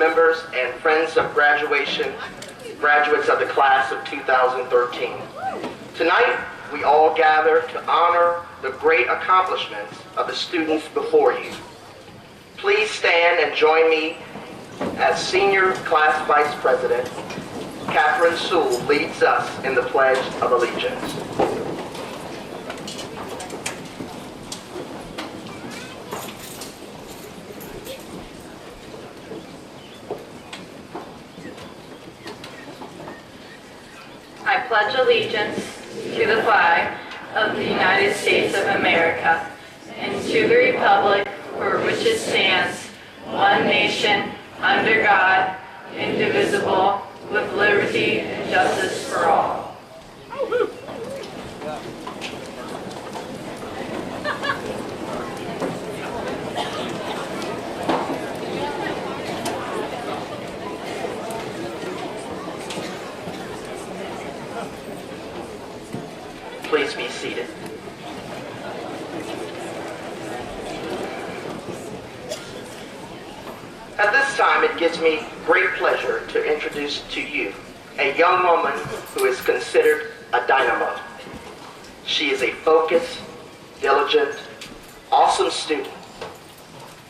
members and friends of graduation, graduates of the class of 2013. Tonight, we all gather to honor the great accomplishments of the students before you. Please stand and join me as Senior Class Vice President Catherine Sewell leads us in the Pledge of Allegiance. I pledge allegiance to the flag of the United States of America and to the republic for which it stands, one nation, under God, indivisible, with liberty and justice for all. Please be seated. At this time, it gives me great pleasure to introduce to you a young woman who is considered a dynamo. She is a focused, diligent, awesome student,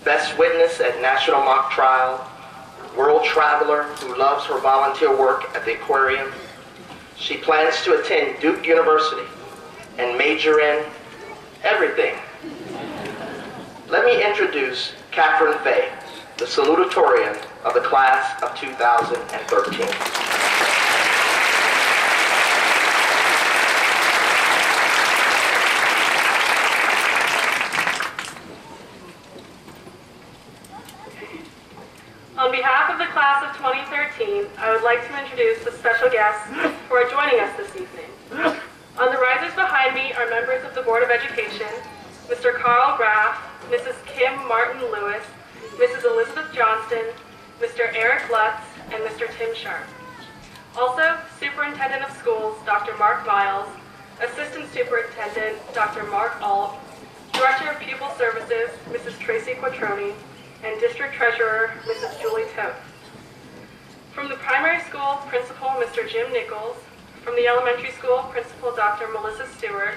best witness at National Mock Trial, world traveler who loves her volunteer work at the aquarium. She plans to attend Duke University and major in everything. Let me introduce Catherine Fay, the Salutatorian of the class of 2013. On behalf of the class of 2013, I would like to introduce the special guests who are joining us this evening. On the risers behind me are members of the Board of Education, Mr. Carl Graff, Mrs. Kim Martin-Lewis, Mrs. Elizabeth Johnston, Mr. Eric Lutz, and Mr. Tim Sharp. Also, Superintendent of Schools, Dr. Mark Miles, Assistant Superintendent, Dr. Mark Alt, Director of Pupil Services, Mrs. Tracy Quattroni, and District Treasurer, Mrs. Julie Toth. From the primary school, Principal Mr. Jim Nichols. From the elementary school, Principal Dr. Melissa Stewart.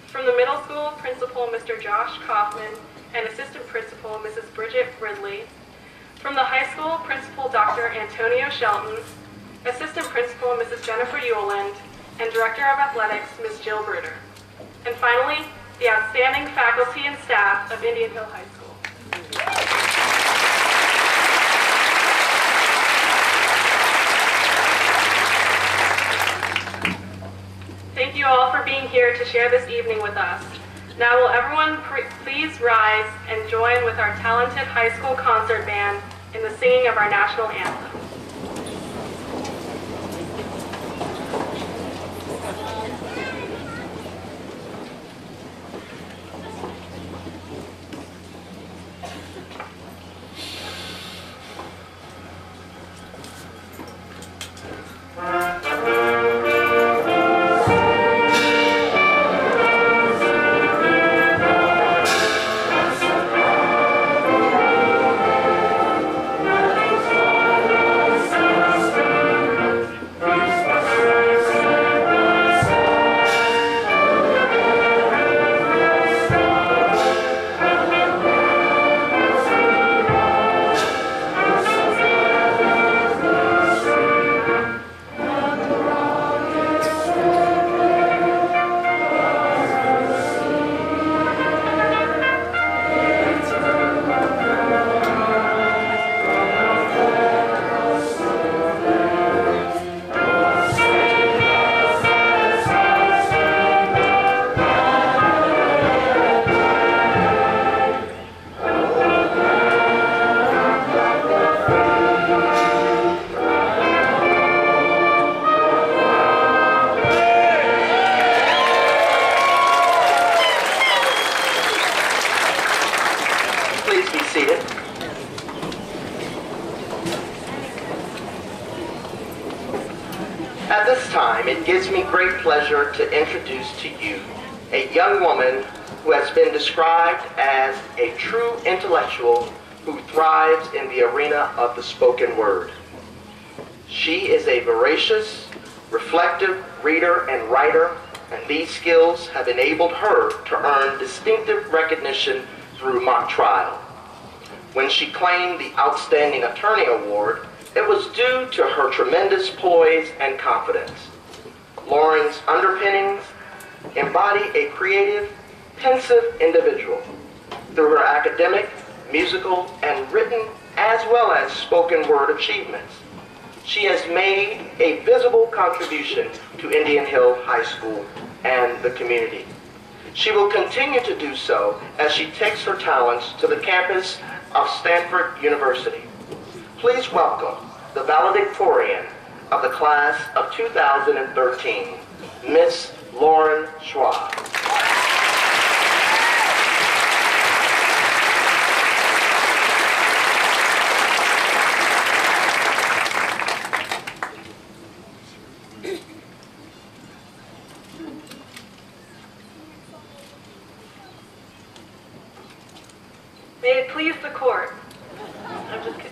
From the middle school, Principal Mr. Josh Kaufman, and Assistant Principal Mrs. Bridget Ridley. From the high school, Principal Dr. Antonio Shelton, Assistant Principal Mrs. Jennifer Euland, and Director of Athletics Ms. Jill Bruder. And finally, the outstanding faculty and staff of Indian Hill High School. share this evening with us. Now will everyone please rise and join with our talented high school concert band in the singing of our national anthem. At this time, it gives me great pleasure to introduce to you a young woman who has been described as a true intellectual who thrives in the arena of the spoken word. She is a voracious, reflective reader and writer, and these skills have enabled her to earn distinctive recognition through mock trial. When she claimed the Outstanding Attorney Award, it was due to her tremendous poise and confidence. Lauren's underpinnings embody a creative, pensive individual. Through her academic, musical, and written, as well as spoken word achievements, she has made a visible contribution to Indian Hill High School and the community. She will continue to do so as she takes her talents to the campus of Stanford University. Please welcome the valedictorian of the class of 2013, Miss Lauren Schwab. May it please the court. I'm just kidding.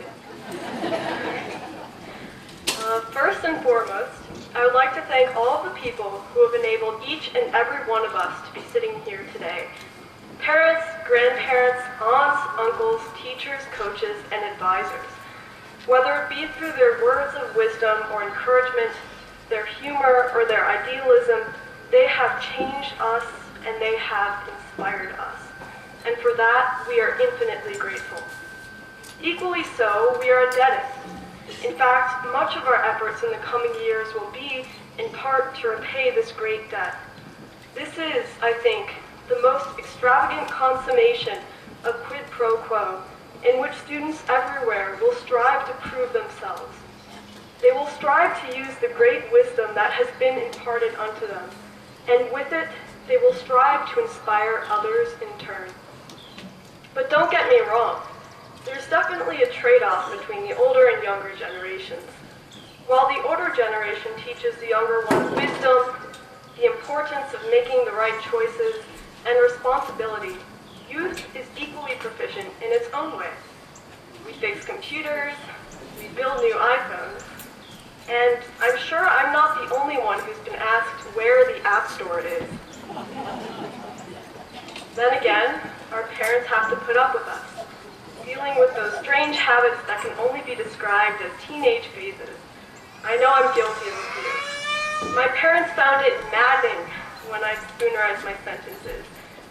First and foremost, I would like to thank all of the people who have enabled each and every one of us to be sitting here today. Parents, grandparents, aunts, uncles, teachers, coaches, and advisors. Whether it be through their words of wisdom or encouragement, their humor or their idealism, they have changed us and they have inspired us. And for that, we are infinitely grateful. Equally so, we are indebted. In fact, much of our efforts in the coming years will be, in part, to repay this great debt. This is, I think, the most extravagant consummation of quid pro quo, in which students everywhere will strive to prove themselves. They will strive to use the great wisdom that has been imparted unto them, and with it, they will strive to inspire others in turn. But don't get me wrong. There's definitely a trade-off between the older and younger generations. While the older generation teaches the younger ones wisdom, the importance of making the right choices, and responsibility, youth is equally proficient in its own way. We fix computers, we build new iPhones, and I'm sure I'm not the only one who's been asked where the App Store is. Then again, our parents have to put up with us, dealing with those strange habits that can only be described as teenage phases. I know I'm guilty of a few. My parents found it maddening when I spoonerized my sentences.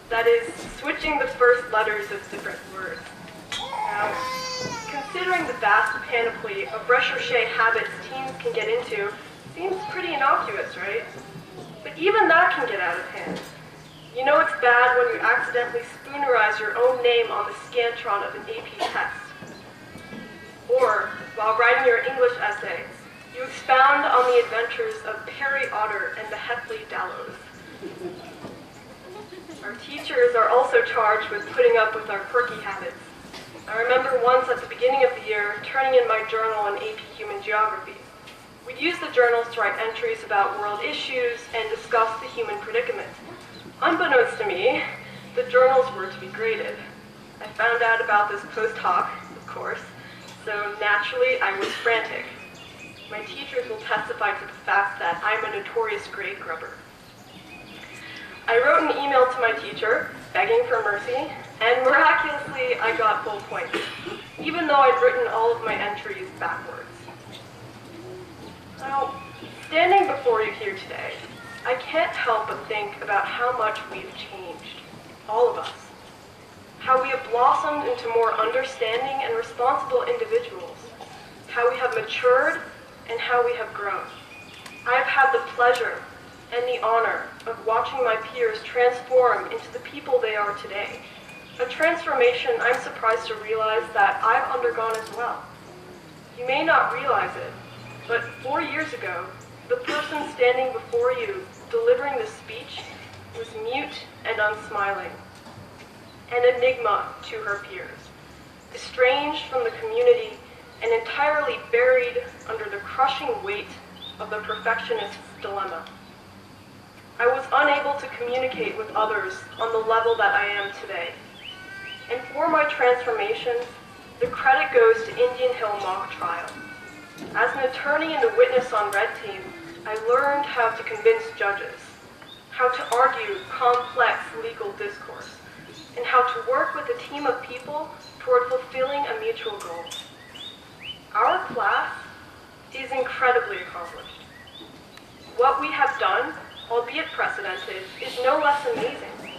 That is, switching the first letters of different words. Now, considering the vast panoply of recherche habits teens can get into, seems pretty innocuous, right? But even that can get out of hand. You know it's bad when you accidentally spoonerize your own name on the Scantron of an AP test. Or, while writing your English essay, you expound on the adventures of Perry Otter and the Heffley Dallows. Our teachers are also charged with putting up with our quirky habits. I remember once at the beginning of the year turning in my journal in AP Human Geography. We'd use the journals to write entries about world issues and discuss the human predicament. Unbeknownst to me, the journals were to be graded. I found out about this post hoc, of course, so naturally I was frantic. My teachers will testify to the fact that I'm a notorious grade grubber. I wrote an email to my teacher, begging for mercy, and miraculously I got full points, even though I'd written all of my entries backwards. Now, standing before you here today, I can't help but think about how much we've changed, all of us. How we have blossomed into more understanding and responsible individuals. How we have matured and how we have grown. I have had the pleasure and the honor of watching my peers transform into the people they are today. A transformation I'm surprised to realize that I've undergone as well. You may not realize it, but 4 years ago, the person standing before you, delivering this speech, was mute and unsmiling, an enigma to her peers, estranged from the community and entirely buried under the crushing weight of the perfectionist's dilemma. I was unable to communicate with others on the level that I am today. And for my transformation, the credit goes to Indian Hill mock trial. As an attorney and a witness on Red Team, I learned how to convince judges, how to argue complex legal discourse, and how to work with a team of people toward fulfilling a mutual goal. Our class is incredibly accomplished. What we have done, albeit precedented, is no less amazing.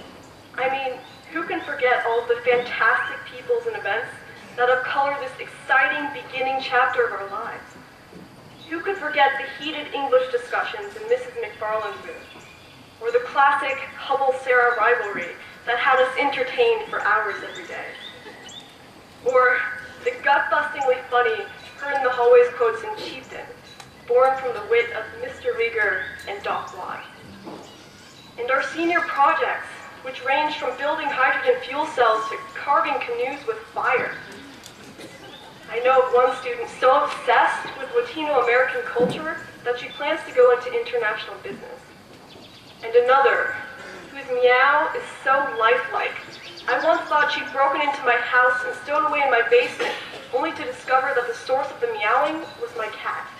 I mean, who can forget all of the fantastic peoples and events that have colored this exciting beginning chapter of our lives? Who could forget the heated English discussions in Mrs. McFarland's room, or the classic Hubble-Sarah rivalry that had us entertained for hours every day? Or the gut-bustingly funny heard in the hallways quotes in Chieftain, born from the wit of Mr. Rieger and Doc Watt. And our senior projects, which ranged from building hydrogen fuel cells to carving canoes with fire. I know of one student so obsessed with Latino American culture that she plans to go into international business. And another, whose meow is so lifelike. I once thought she'd broken into my house and stowed away in my basement, only to discover that the source of the meowing was my cat.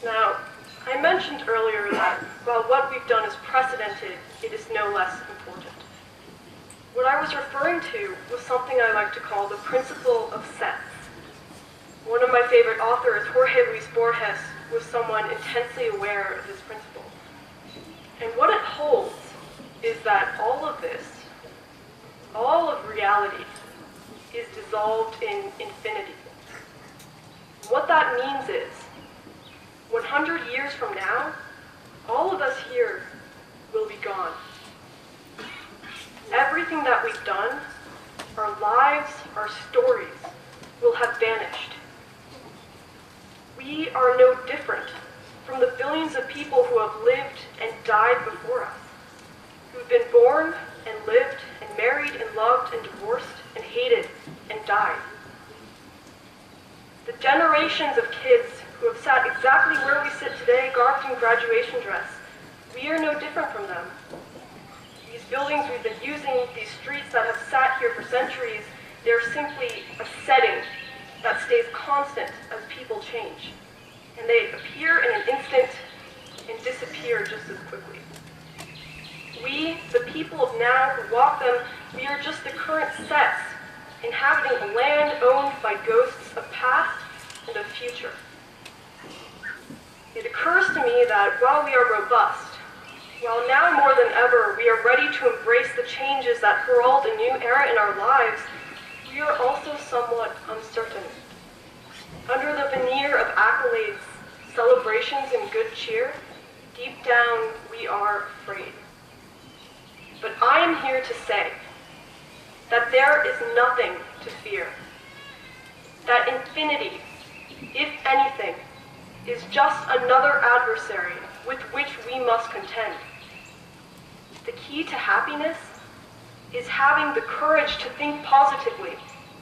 Now, I mentioned earlier that while what we've done is precedented, it is no less important. What I was referring to was something I like to call the principle of sets. One of my favorite authors, Jorge Luis Borges, was someone intensely aware of this principle. And what it holds is that all of this, all of reality, is dissolved in infinity. What that means is, 100 years from now, all of us here will be gone. Everything that we've done, our lives, our stories, will have vanished. We are no different from the billions of people who have lived and died before us, who've been born and lived and married and loved and divorced and hated and died. The generations of kids who have sat exactly where we sit today, garbed in graduation dress, we are no different from them. These buildings we've been using, these streets that have sat here for centuries, they're simply a setting that stays constant as people change. And they appear in an instant and disappear just as quickly. We, the people of now who walk them, we are just the current sets, inhabiting a land owned by ghosts of past and of future. It occurs to me that while we are robust, while now more than ever we are ready to embrace the changes that herald a new era in our lives, we are also somewhat uncertain. Under the veneer of accolades, celebrations, and good cheer, deep down we are afraid. But I am here to say that there is nothing to fear. That infinity, if anything, is just another adversary with which we must contend. The key to happiness is having the courage to think positively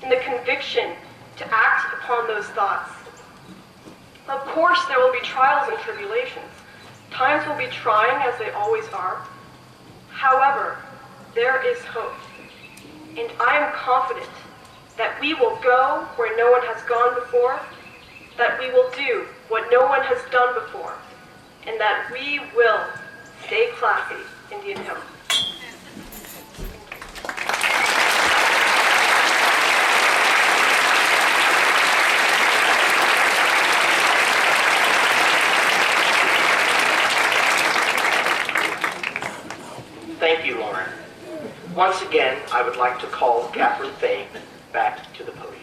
and the conviction to act upon those thoughts. Of course, there will be trials and tribulations. Times will be trying, as they always are. However, there is hope, and I am confident that we will go where no one has gone before, that we will do what no one has done before, and that we will stay classy, Indian Hill. Thank you, Lauren. Once again, I would like to call Catherine Fay back to the podium.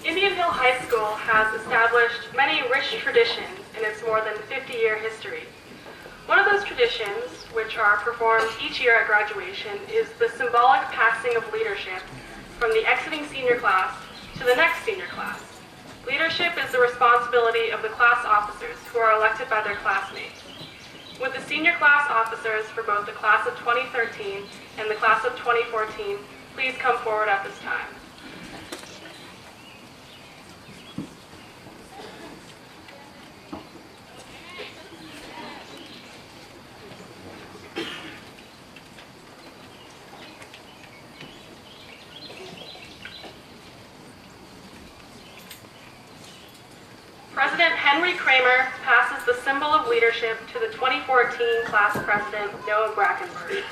Indian Hill High School has established many rich traditions in its more than 50-year history. One of those traditions, which are performed each year at graduation, is the symbolic passing of leadership from the exiting senior class to the next senior class. Leadership is the responsibility of the class officers who are elected by their classmates. Would the senior class officers for both the class of 2013 and the class of 2014 please come forward at this time? President Henry Kramer passes the symbol of leadership to the 2014 class president, Noah Brackenberg.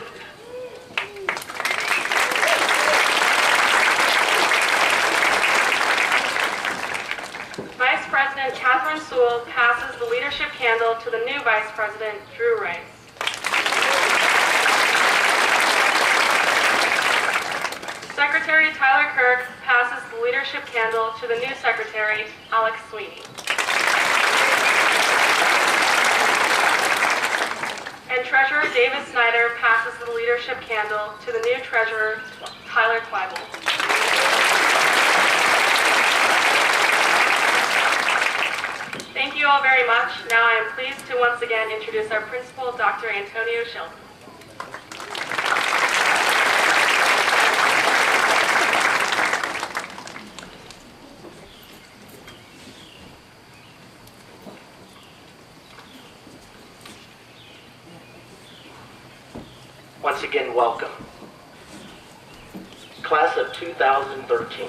Vice President Catherine Sewell passes the leadership candle to the new Vice President, Drew Rice. Secretary Tyler Kirk passes the leadership candle to the new Secretary, Alex Sweeney. And Treasurer David Snyder passes the leadership candle to the new Treasurer, Tyler Kleibel. Thank you all very much. Now I am pleased to once again introduce our principal, Dr. Antonio Sheldon. Once again, welcome. Class of 2013.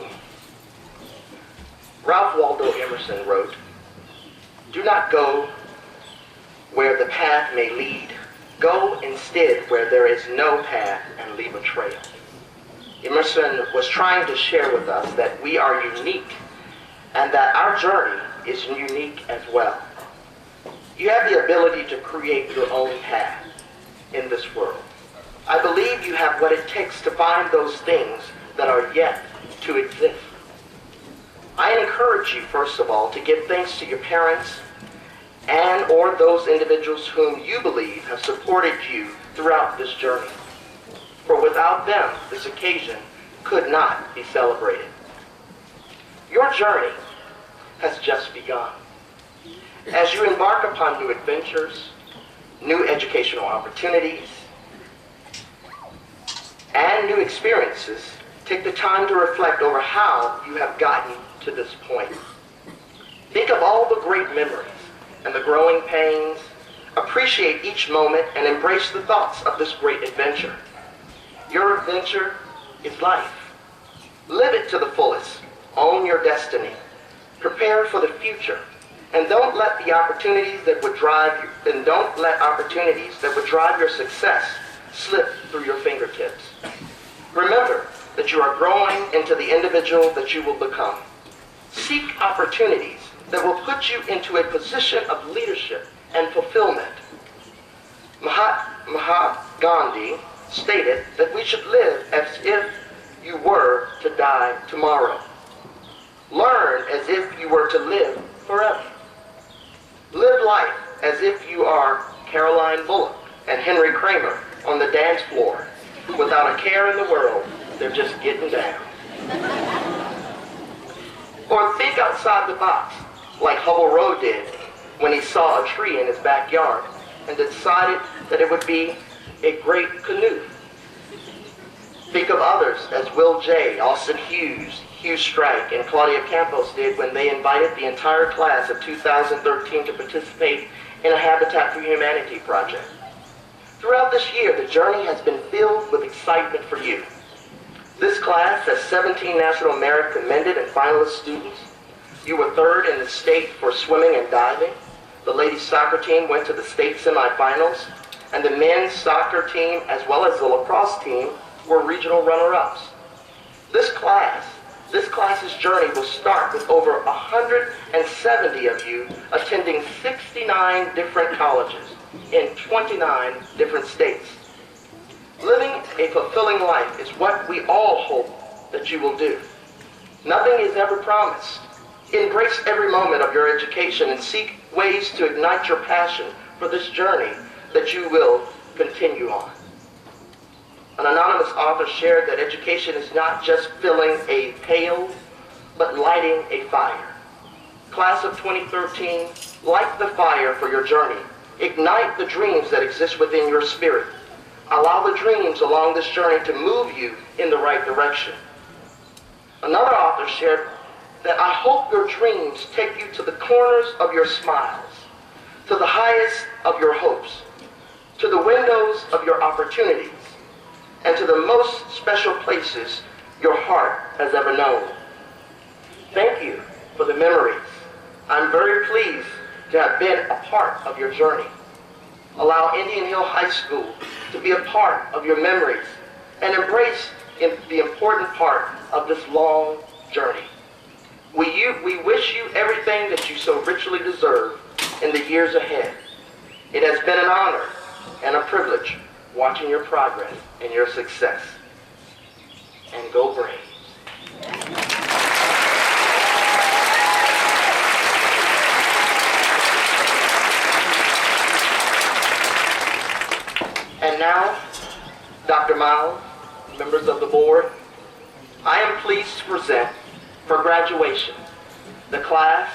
Ralph Waldo Emerson wrote, "Do not go where the path may lead. Go instead where there is no path and leave a trail." Emerson was trying to share with us that we are unique and that our journey is unique as well. You have the ability to create your own path in this world. I believe you have what it takes to find those things that are yet to exist. I encourage you, first of all, to give thanks to your parents and or those individuals whom you believe have supported you throughout this journey. For without them, this occasion could not be celebrated. Your journey has just begun. As you embark upon new adventures, new educational opportunities, and new experiences, take the time to reflect over how you have gotten to this point. Think of all the great memories and the growing pains. Appreciate each moment and embrace the thoughts of this great adventure. Your adventure is life. Live it to the fullest. Own your destiny. Prepare for the future. And don't let opportunities that would drive your success slip through your fingertips. Remember that you are growing into the individual that you will become. Seek opportunities that will put you into a position of leadership and fulfillment. Mahatma Gandhi stated that we should live as if you were to die tomorrow. Learn as if you were to live forever. Live life as if you are Caroline Bullock and Henry Kramer on the dance floor. Without a care in the world, they're just getting down. Or think outside the box, like Hubble Rowe did when he saw a tree in his backyard and decided that it would be a great canoe. Think of others as Will J., Austin Hughes, Hugh Strike, and Claudia Campos did when they invited the entire class of 2013 to participate in a Habitat for Humanity project. Throughout this year, the journey has been filled with excitement for you. This class has 17 National Merit Commended and finalist students. You were third in the state for swimming and diving. The ladies soccer team went to the state semifinals, and the men's soccer team, as well as the lacrosse team, were regional runner-ups. This class's journey will start with over 170 of you attending 69 different colleges in 29 different states. Living a fulfilling life is what we all hope that you will do. Nothing is ever promised. Embrace every moment of your education and seek ways to ignite your passion for this journey that you will continue on. An anonymous author shared that education is not just filling a pail, but lighting a fire. Class of 2013, light the fire for your journey. Ignite the dreams that exist within your spirit. Allow the dreams along this journey to move you in the right direction. Another author shared that I hope your dreams take you to the corners of your smiles, to the highest of your hopes, to the windows of your opportunities, and to the most special places your heart has ever known. Thank you for the memories. I'm very pleased to have been a part of your journey. Allow Indian Hill High School to be a part of your memories and embrace the important part of this long journey. We wish you everything that you so richly deserve in the years ahead. It has been an honor and a privilege watching your progress and your success. And go Braves. And now, Dr. Miles, members of the board, I am pleased to present for graduation the class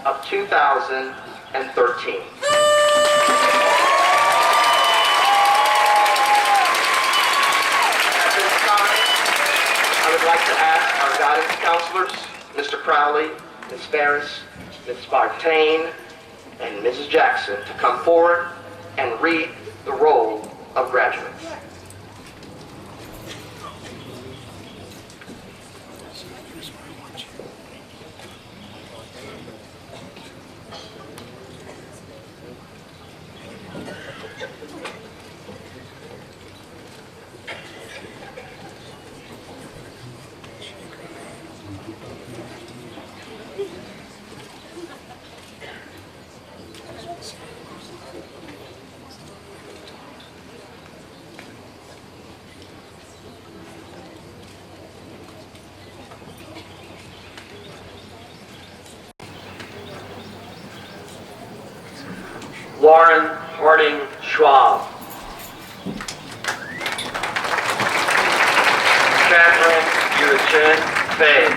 of 2013. I would like to ask our guidance counselors, Mr. Crowley, Ms. Ferris, Ms. Spartain, and Mrs. Jackson to come forward and read the roll of graduates. Lauren Harding Schwab. Catherine Yurchen Fay.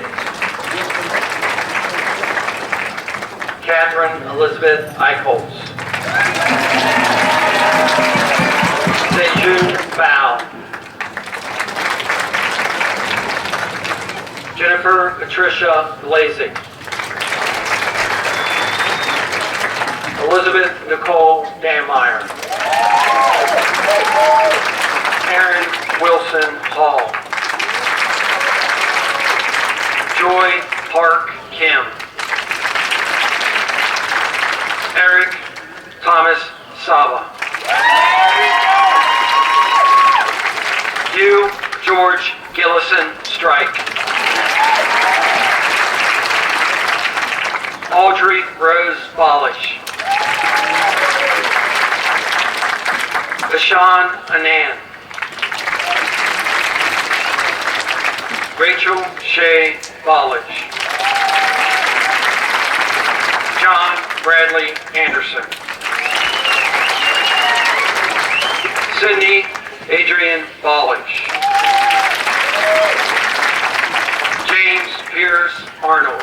Catherine Elizabeth Eichholz. Sejun Bao. Jennifer Patricia Blazing. Elizabeth Nicole Danmeyer. Aaron Wilson Hall. Joy Park Kim. Eric Thomas Saba. Hugh George Gillison Strike. Audrey Rose Bolish. Ashan Anand. Rachel Shea Ballage. John Bradley Anderson. Sydney Adrian Ballage. James Pierce Arnold.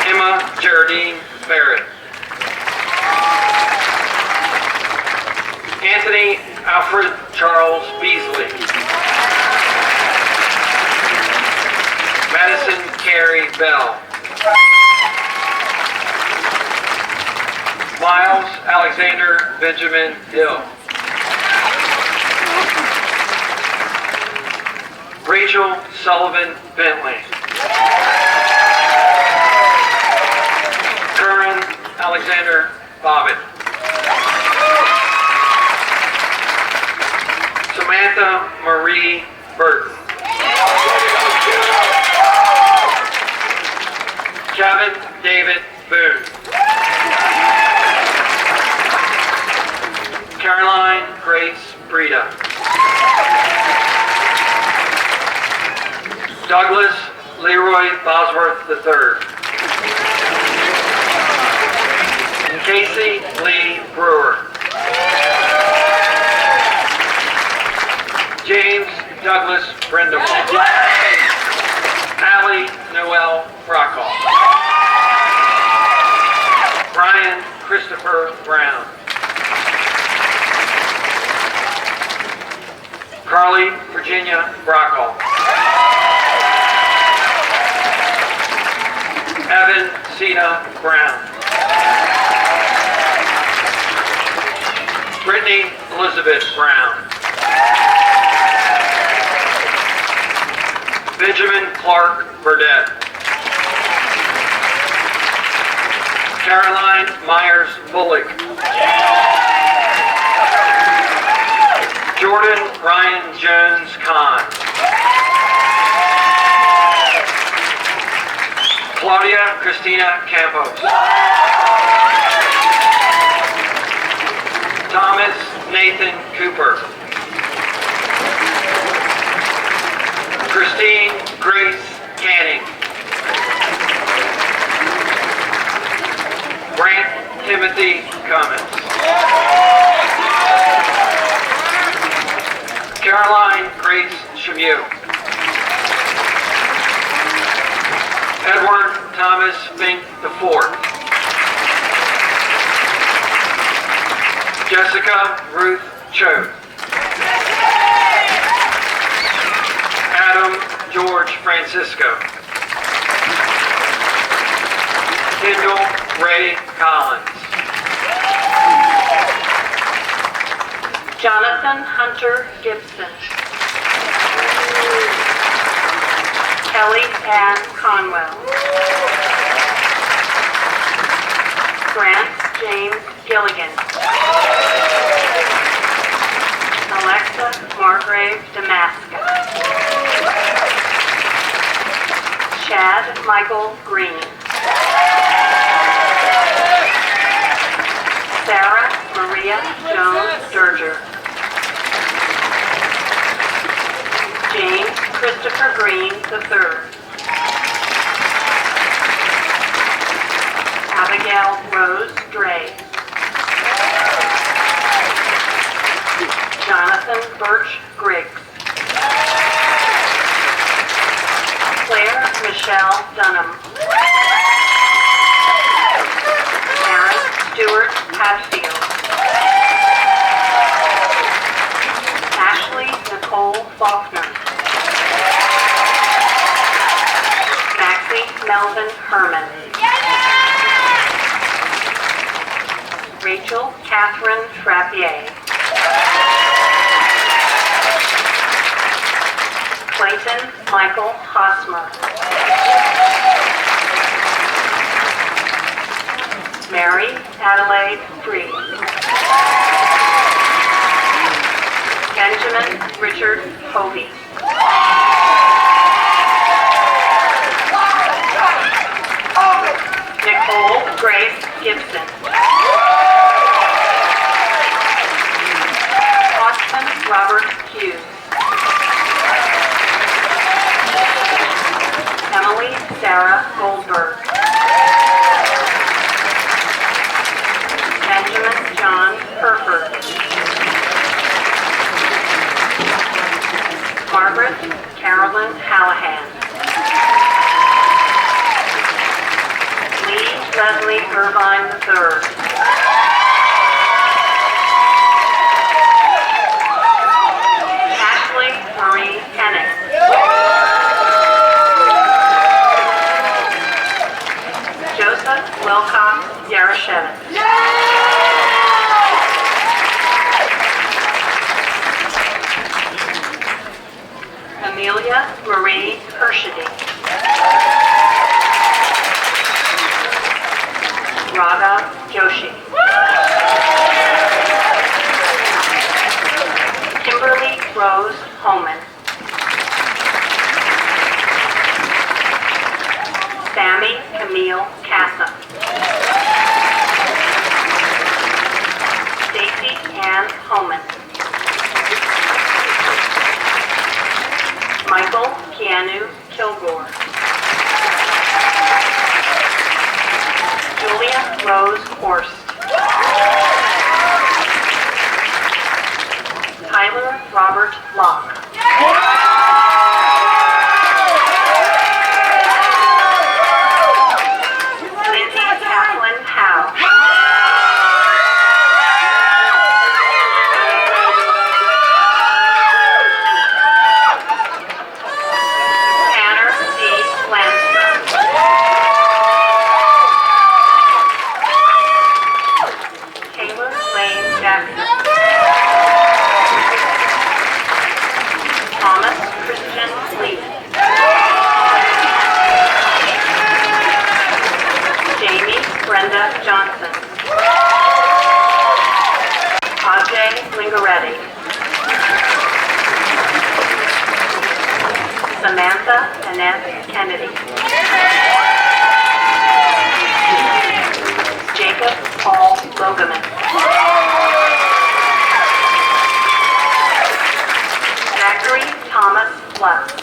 Emma Geraldine Barrett. Anthony Alfred Charles Beasley. Madison Carey Bell. Miles Alexander Benjamin Hill. Rachel Sullivan Bentley. Curran Alexander Bobbitt. Samantha Marie Burton. Kevin David Boone. Caroline Grace Breda. Douglas Leroy Bosworth III. Casey Lee Brewer. James Douglas Brendamore. Allie Noel Brockall. Brian Christopher Brown. Carly Virginia Brockall. Evan Cena Brown. Brittany Elizabeth Brown. Benjamin Clark Burdett. Caroline Myers Bullock. Jordan Ryan Jones Kahn. Claudia Christina Campos. Thomas Nathan Cooper. Christine Grace Canning. Brant Timothy Cummins. Caroline Grace Chemieux. Edward Thomas Fink IV. Jessica Ruth Cho. Adam George Francisco. Kendall Ray Collins. Jonathan Hunter Gibson. Kelly Ann Conwell. Grant James Gilligan. Alexa Margrave Damascus. Chad Michael Green. Sarah Maria Jones Sturger. James Christopher Green III. Abigail Rose Dre. Jonathan Birch Griggs. Claire Michelle Dunham. Aaron Stewart Hadfield. Ashley Nicole Faulkner. Maxie Melvin Herman. Rachel Catherine Frappier. Clayton Michael Hosmer. Mary Adelaide Free. Benjamin Richard Hovey. Nicole Grace Gibson. Austin Robert Hughes. Leslie Irvine III. Ashley Marie Hennig. Joseph Wilcox Yarashevitz. Amelia Marie Hershedy. Radha Joshi. Kimberly Rose Holman. Sammy Camille Casa. Stacy Ann Holman. Michael Keanu Kilgore. Julia Rose Horst. Tyler Robert Locke. Lindsay Kathleen Howe. Tanner D. Landstrom. Taylor Lane Jackson. Thomas Christian Lee. Jamie Brenda Johnson. Ajay Lingaretti. Samantha Annette Kennedy. Jacob Paul Logeman. Zachary Thomas Lutz.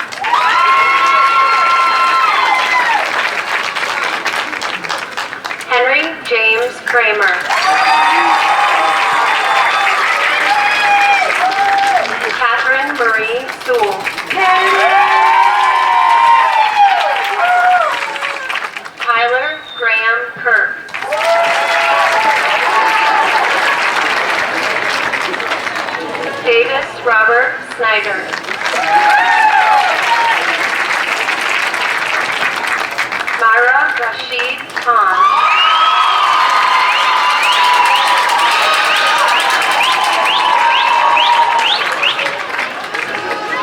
Henry James Kramer. Catherine Marie Sewell. Tyler Graham Kirk. Davis Robert Snyder. Myra Rashid Khan.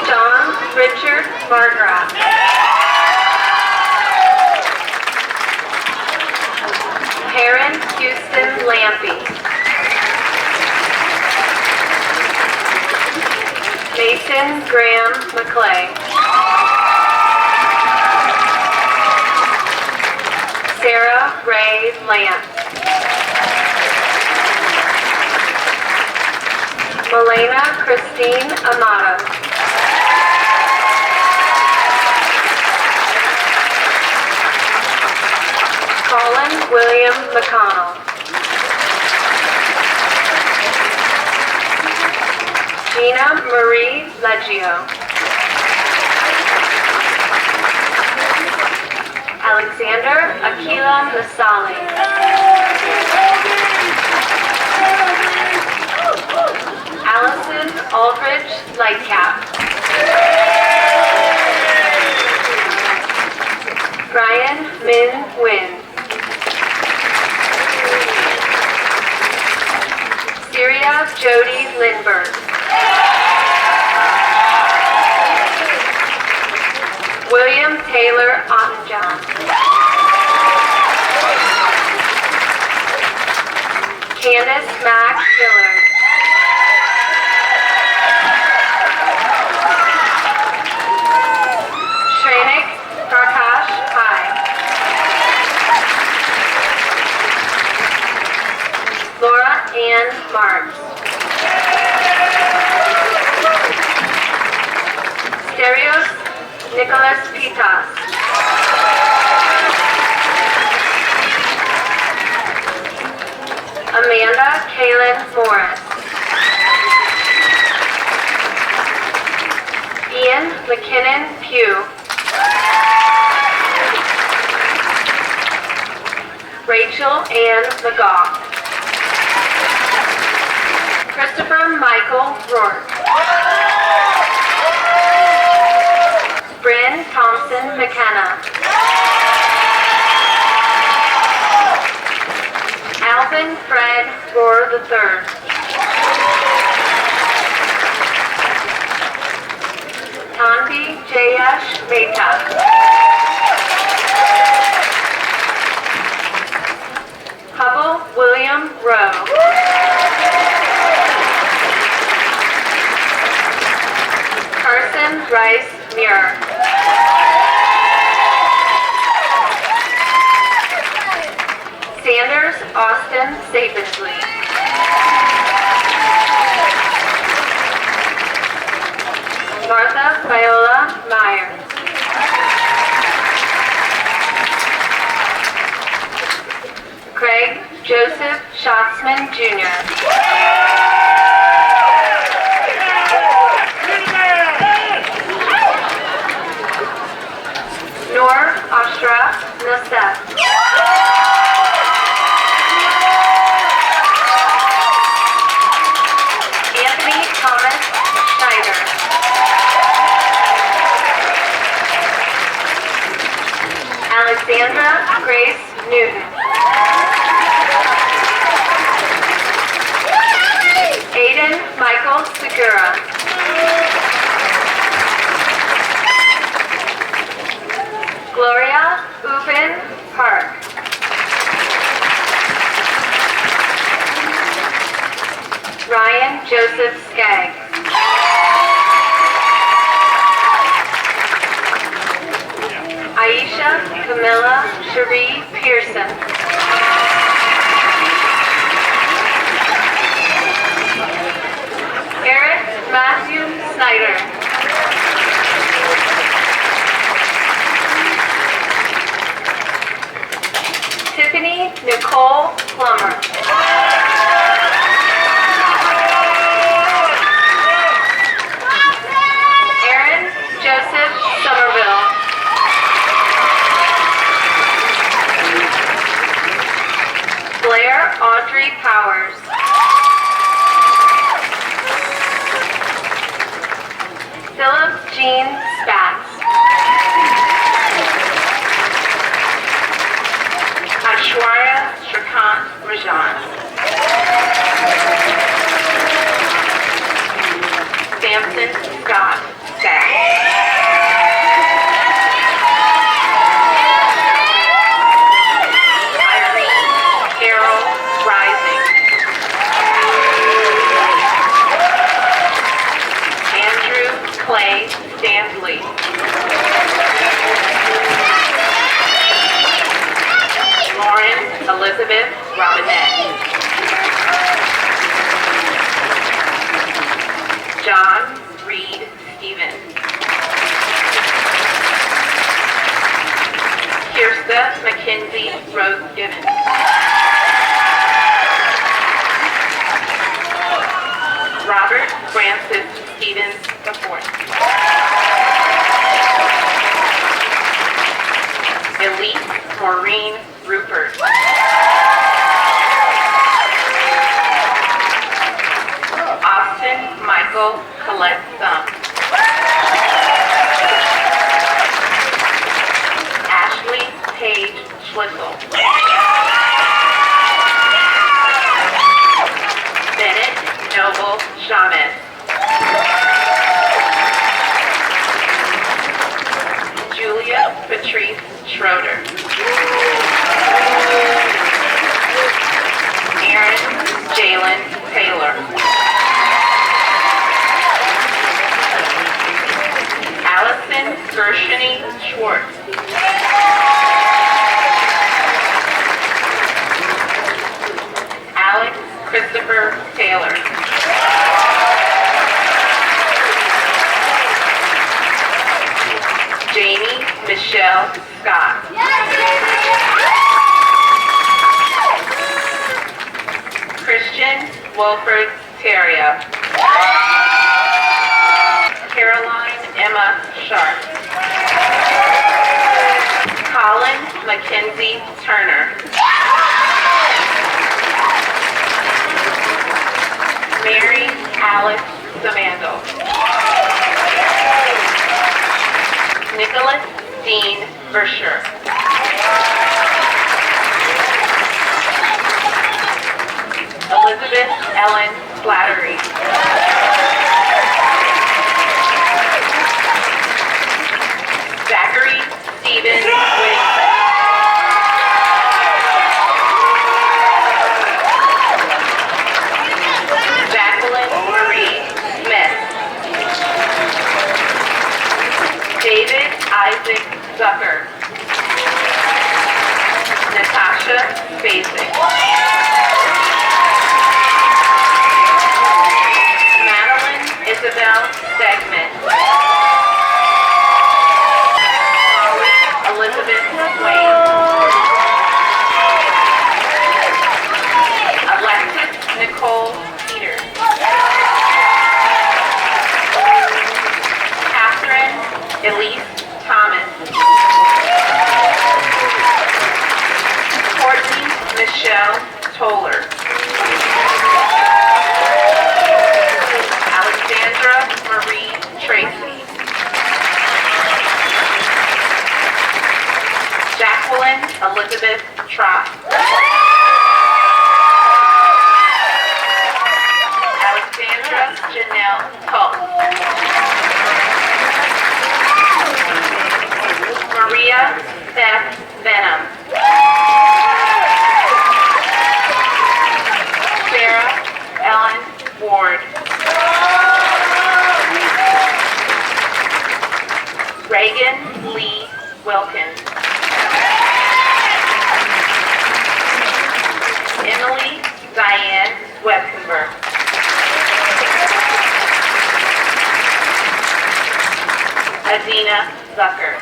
John Richard Bargraff. Perrin Houston Lampy. Mason Graham McClay. Sarah Ray Lance. Melena Christine Amato. Colin William McConnell. Gina Marie Leggio. Alexander Aquila Nasali. Allison Aldridge Lightcap. Brian Min Wynn. Syria Jody Lindbergh. William Taylor Ottenjohn. Candace Mack Dillard. Shrenik Prakash Pai. Laura Ann Marks. Stereos Nicholas Pitas. Amanda Kaylin Morris. Ian McKinnon Pugh. Rachel Ann McGough. Christopher Michael Rourke. Bryn Thompson McKenna. Alvin Fred Rohr III. Tanvi Jayesh Mehta. Hubble William Rowe. Carson Rice Muir. Sanders Austin Sapensley. Martha Viola Meyer. Craig Joseph Schatzman Jr. Noor Ashraf Nassef. Anthony Thomas Schneider. Alexandra Grace Newton. Aiden Michael Segura. Gloria Ubin Park. Ryan Joseph Skaggs. Aisha Camilla Cherie Pearson. Eric Matthew Snyder. Tiffany Nicole Plummer. Aaron Joseph Somerville. Blair Audrey Powers. Philip Jean Spatz. Aishwarya Shrikant Rajan. Samson Scott Stack. Clay Stanley. Lauren Elizabeth Robinette. John Reed Stevens. Kirsta Mackenzie Rose Gibbons. Robert Francis Stevens IV. Elise Maureen Rupert. Austin Michael Collette Thumb. Ashley Paige Schlissel. Bennett Noble Chavez. Julia Patrice Schroeder. Aaron Jalen Taylor. Allison Gershony Schwartz. Alex Christopher Taylor. Jamie Michelle Scott. Christian Wilfred Terrio. Caroline Emma Sharp. Colin Mackenzie Turner. for sure. Elizabeth Ellen Slattery. Zachary Stephen Whittington. Jacqueline Marie Smith. David Isaac Zucker. Natasha Basic. Madeline Isabel Stegman. Elizabeth Wayne. Alexis Nicole Peters. Catherine Elise Thomas. Courtney Michelle Toller. Alexandra Marie Tracy. Jacqueline Elizabeth Trott. Alexandra Janelle Tull. Maria Beth Benham. Sarah Ellen Ward. Reagan Lee Wilkins. Emily Diane Webkenberg. Adina Zucker.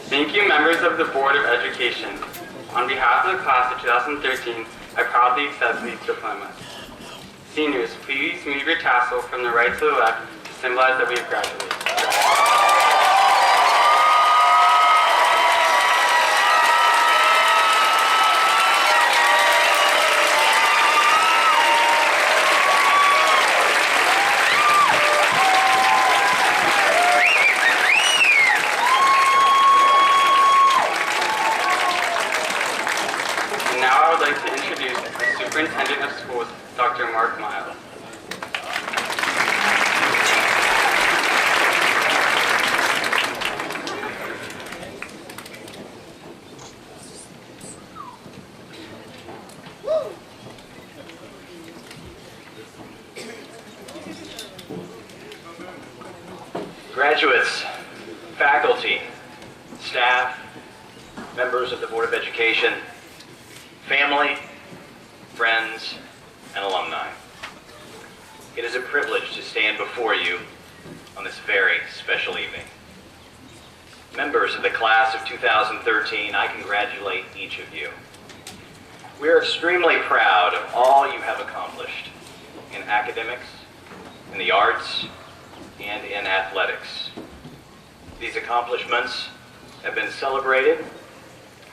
Thank you, members of the Board of Education. On behalf of the class of 2013, I proudly accept these diplomas. Seniors, please move your tassel from the right to the left to symbolize that we have graduated. Superintendent of Schools, Dr. Mark Miles. Graduates, faculty, staff, members of the Board of Education, family, friends, and alumni. It is a privilege to stand before you on this very special evening. Members of the class of 2013, I congratulate each of you. We are extremely proud of all you have accomplished in academics, in the arts, and in athletics. These accomplishments have been celebrated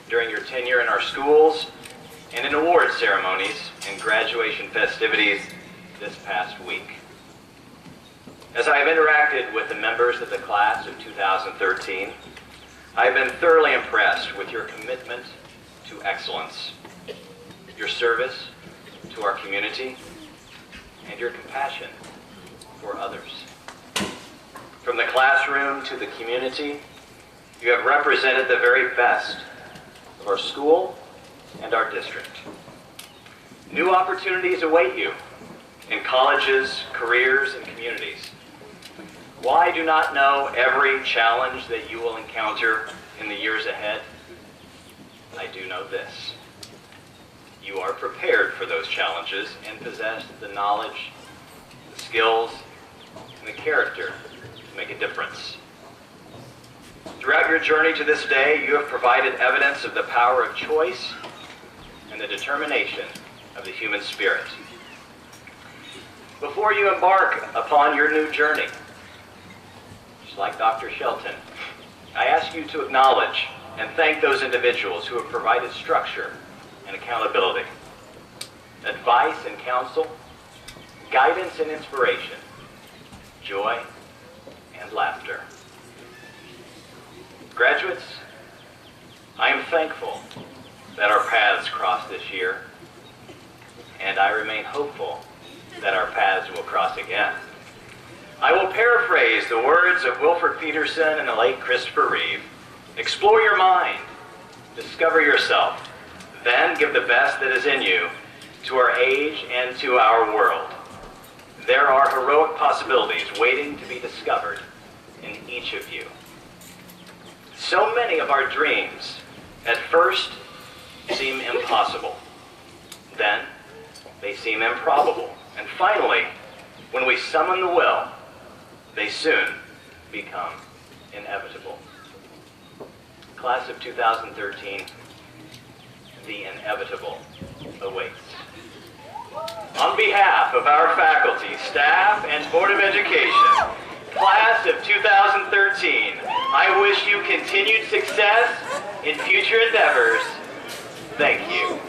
during your tenure in our schools and in award ceremonies and graduation festivities this past week. As I have interacted with the members of the class of 2013, I have been thoroughly impressed with your commitment to excellence, your service to our community, and your compassion for others. From the classroom to the community, you have represented the very best of our school and our district. New opportunities await you in colleges, careers, and communities. While I do not know every challenge that you will encounter in the years ahead, I do know this. You are prepared for those challenges and possess the knowledge, the skills, and the character to make a difference. Throughout your journey to this day, you have provided evidence of the power of choice and the determination of the human spirit. Before you embark upon your new journey, just like Dr. Shelton, I ask you to acknowledge and thank those individuals who have provided structure and accountability, advice and counsel, guidance and inspiration, joy and laughter. Graduates, I am thankful that our paths crossed this year, and I remain hopeful that our paths will cross again. I will paraphrase the words of Wilford Peterson and the late Christopher Reeve. Explore your mind, discover yourself, then give the best that is in you to our age and to our world. There are heroic possibilities waiting to be discovered in each of you. So many of our dreams at first seem impossible. Then they seem improbable. And finally, when we summon the will, they soon become inevitable. Class of 2013, the inevitable awaits. On behalf of our faculty, staff, and Board of Education, Class of 2013, I wish you continued success in future endeavors. Thank you.